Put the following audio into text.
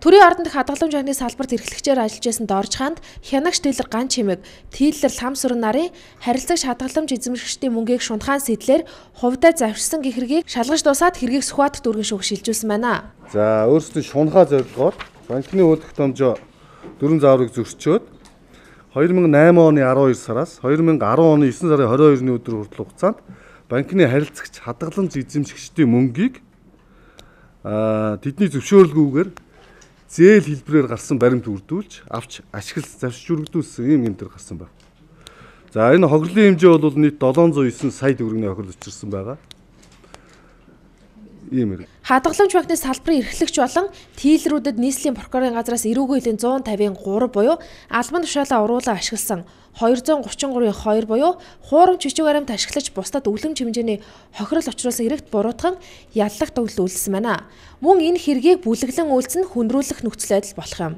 Төрийн ордонд хадгаламж анхны салбарт эрхлэгчээр ажиллаж байсан Доржханд хянагч Дэлэр Ган чимэг, Тийлэр Лам Сүрэн нарын харилцагч хадгаламж эзэмшигчдийн мөнгийг шунтгаан сэтлэр хувьдаа завширсан гихэргийг шалгаж дуусаад хэргийг Сүхбаатар дүүргийн шүүх шилжүүлсэн байна. За өөрсдөө шунхаа зорилгоор банкны үүлэх томжоо дөрвөн зааврыг зөрчөөд 2008 оны 12 сараас 2010 оны 9 сарын 22-ны өдөр хүртэл хугацаанд банкны харилцагч хадгаламж эзэмшигчдийн мөнгийг тэдний зөвшөөрлгүйгээр зээл хэлбэрээр гарсан баримт үрдүүлж авч ашиглаж завшиж өргөдүүлсэн юм гэмтэр гарсан байна. За энэ хохирлын хэмжээ бол нийт 709 сая төгрөгийн хохирол учирсан байгаа. Ийм хэрэг. Хадгаламж банкны салбарын эрхлэгч болон тийлрүүдэд нийслэлийн прокурорын газраас эрүүгүй хэлэн 153 буюу албан тушаалаа уруулан ашигласан 233-2 буюу хуурамч бичиг баримт ашиглаж бусдад үлэмж хэмжээний хохирол учруулсан хэрэгт буруутган яллах төгөл үйлдсэн байна. Мөн энэ хэргийг бүлэглэн үйлдсэн хүндрүүлэх нөхцөл байдал болох юм.